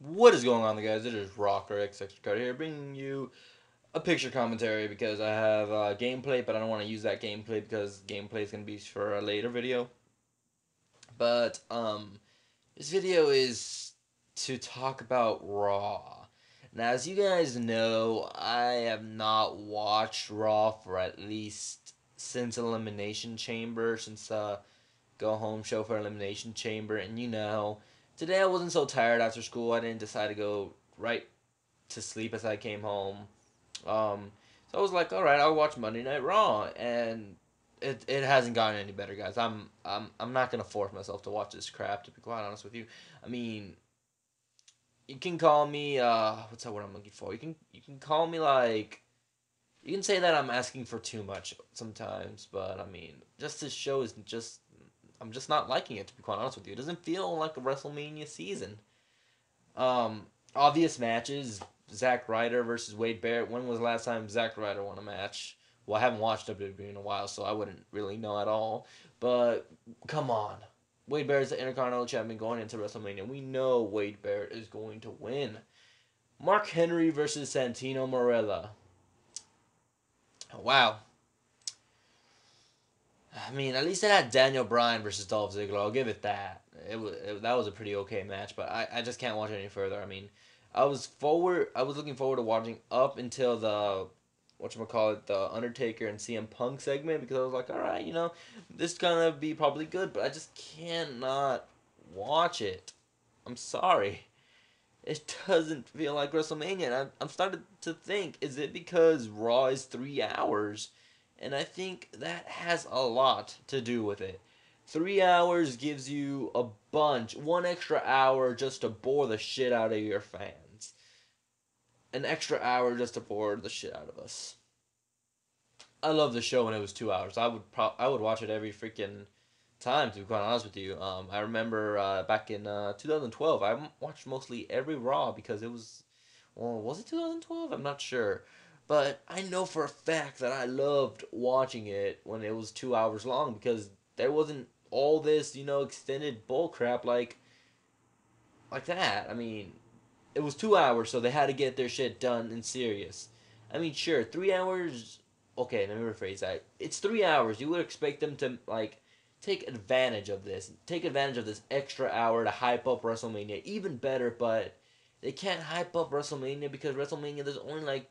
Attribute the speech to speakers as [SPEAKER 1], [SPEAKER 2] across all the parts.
[SPEAKER 1] What is going on, guys? It is Rocker X Extra Card here, bringing you a picture commentary because I have gameplay, but I don't want to use that gameplay because gameplay is gonna be for a later video. But this video is to talk about Raw. Now, as you guys know, I have not watched Raw for at least since Elimination Chamber, since go home show for Elimination Chamber, and today I wasn't so tired after school. I didn't decide to go right to sleep as I came home. So I was like, all right, I'll watch Monday Night Raw, and it hasn't gotten any better, guys. I'm not gonna force myself to watch this crap. To be quite honest with you, I mean, you can call me what's that word I'm looking for? You can call me like. You can say that I'm asking for too much sometimes, but I mean, just this show is just I'm just not liking it, to be quite honest with you. It doesn't feel like a WrestleMania season. Obvious matches: Zack Ryder versus Wade Barrett. When was the last time Zack Ryder won a match? Well, I haven't watched WWE in a while, so I wouldn't really know at all. But come on, Wade Barrett's the Intercontinental Champion going into WrestleMania. We know Wade Barrett is going to win. Mark Henry versus Santino Marella. Wow. I mean, at least it had Daniel Bryan versus Dolph Ziggler. I'll give it that. That was a pretty okay match, but I just can't watch it any further. I mean, I was looking forward to watching up until the whatchamacallit, the Undertaker and CM Punk segment, because I was like, all right, this is gonna be probably good, but I just cannot watch it. I'm sorry. It doesn't feel like WrestleMania. And I'm starting to think, is it because Raw is 3 hours? And I think that has a lot to do with it. 3 hours gives you one extra hour just to bore the shit out of your fans. An extra hour just to bore the shit out of us. I love the show when it was 2 hours. I would watch it every freaking time, to be quite honest with you. I remember back in 2012, I watched mostly every Raw because it was, well, was it 2012? I'm not sure. But I know for a fact that I loved watching it when it was 2 hours long because there wasn't all this, extended bull crap like that. I mean, it was 2 hours, so they had to get their shit done and serious. I mean, sure, 3 hours. Okay, let me rephrase that. It's 3 hours. You would expect them to take advantage of this. Take advantage of this extra hour to hype up WrestleMania even better, but they can't hype up WrestleMania because WrestleMania there's only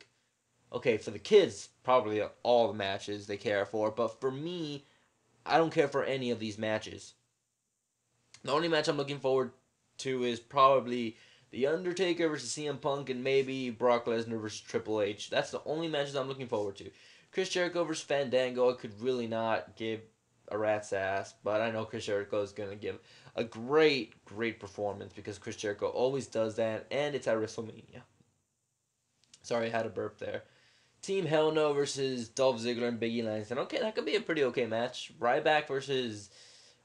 [SPEAKER 1] okay, for the kids, probably all the matches they care for, but for me, I don't care for any of these matches. The only match I'm looking forward to is probably The Undertaker versus CM Punk and maybe Brock Lesnar versus Triple H. That's the only matches I'm looking forward to. Chris Jericho versus Fandango, I could really not give a rat's ass, but I know Chris Jericho is going to give a great, great performance because Chris Jericho always does that, and it's at WrestleMania. Sorry, I had a burp there. Team Hell No versus Dolph Ziggler and Biggie Langston. Okay, that could be a pretty okay match. Ryback versus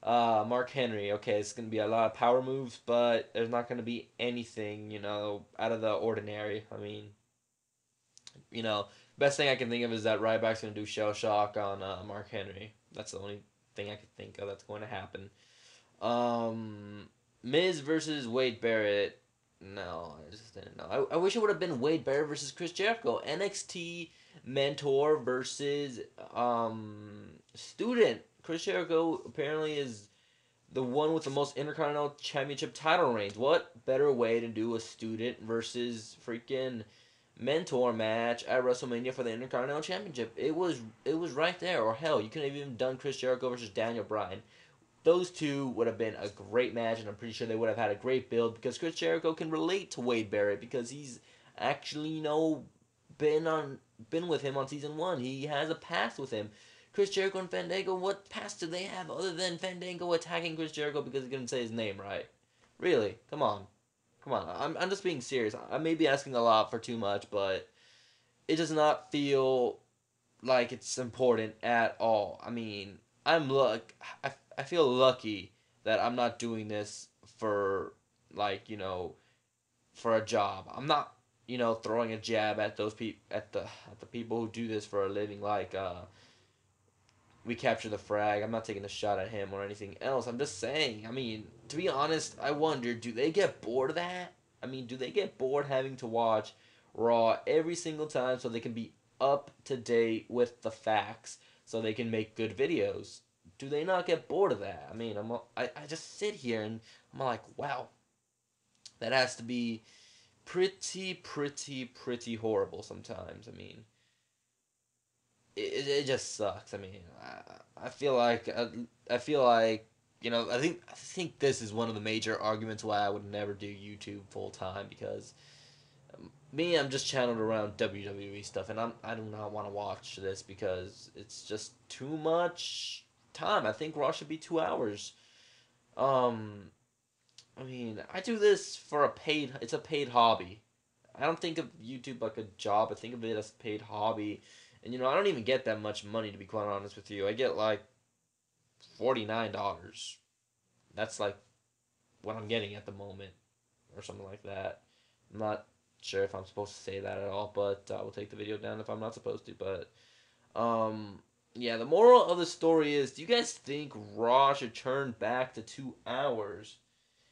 [SPEAKER 1] Mark Henry. Okay, it's going to be a lot of power moves, but there's not going to be anything, out of the ordinary. I mean, best thing I can think of is that Ryback's going to do Shell Shock on Mark Henry. That's the only thing I can think of that's going to happen. Miz versus Wade Barrett. No, I just didn't know. I wish it would have been Wade Barrett versus Chris Jericho. NXT mentor versus student. Chris Jericho apparently is the one with the most Intercontinental Championship title reigns. What better way to do a student versus freaking mentor match at WrestleMania for the Intercontinental Championship? It was right there. Or hell, you could have even done Chris Jericho versus Daniel Bryan. Those two would have been a great match, and I'm pretty sure they would have had a great build because Chris Jericho can relate to Wade Barrett because he's actually, been with him on season 1. He has a past with him. Chris Jericho and Fandango, what past do they have other than Fandango attacking Chris Jericho because he couldn't say his name right? Really? Come on. Come on. I'm just being serious. I may be asking a lot for too much, but it does not feel like it's important at all. I mean, I feel lucky that I'm not doing this for for a job. I'm not throwing a jab at those people at the people who do this for a living. Like we capture the frag. I'm not taking a shot at him or anything else. I'm just saying. I mean, to be honest, I wonder, do they get bored of that? I mean, do they get bored having to watch Raw every single time so they can be up to date with the facts so they can make good videos? Do they not get bored of that? I mean, I just sit here and I'm like, wow, that has to be pretty horrible sometimes. I mean, it just sucks. I mean, I feel like I feel like I think this is one of the major arguments why I would never do YouTube full time because me, I'm just channeled around WWE stuff, and I do not want to watch this because it's just too much time. I think Raw should be 2 hours. Um, I mean, I do this for a paid. It's a paid hobby. I don't think of YouTube like a job. I think of it as a paid hobby, and I don't even get that much money to be quite honest with you. I get like $49. That's like what I'm getting at the moment, or something like that. I'm not sure if I'm supposed to say that at all, but I will take the video down if I'm not supposed to. But um, yeah, the moral of the story is: do you guys think Raw should turn back to 2 hours?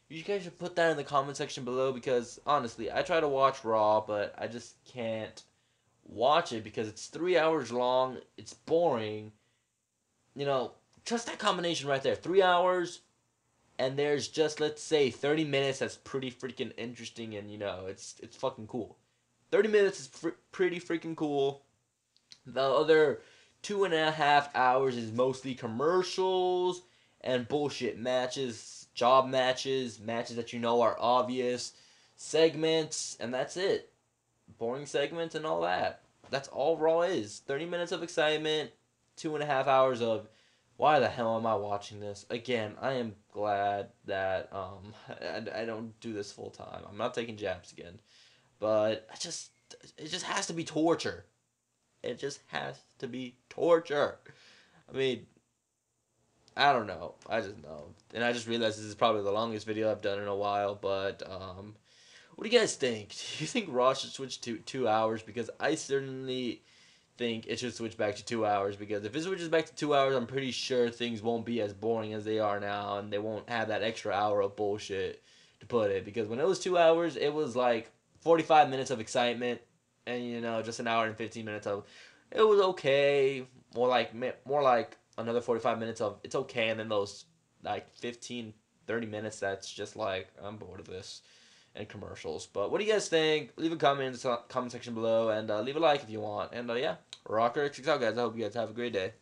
[SPEAKER 1] You guys should put that in the comment section below because honestly, I try to watch Raw, but I just can't watch it because it's 3 hours long. It's boring. You know, just that combination right there: 3 hours, and there's just let's say 30 minutes that's pretty freaking interesting, and it's fucking cool. 30 minutes is pretty freaking cool. The other 2.5 hours is mostly commercials and bullshit matches, job matches, matches that are obvious, segments, and that's it. Boring segments and all that. That's all Raw is. 30 minutes of excitement, 2.5 hours of why the hell am I watching this? Again, I am glad that I don't do this full time. I'm not taking jabs again. But it just has to be torture. It just has to be torture. I mean, I don't know. I just know. And I just realized this is probably the longest video I've done in a while, but what do you guys think? Do you think Raw should switch to 2 hours? Because I certainly think it should switch back to 2 hours because if it switches back to 2 hours, I'm pretty sure things won't be as boring as they are now, and they won't have that extra hour of bullshit to put it. Because when it was 2 hours, it was like 45 minutes of excitement, and just an hour and 15 minutes of it was okay. More like another 45 minutes of it's okay, and then those like 15, 30 minutes that's just like I'm bored of this and commercials. But what do you guys think? Leave a comment in the comment section below, and leave a like if you want. And yeah, Rocker X out, guys. I hope you guys have a great day.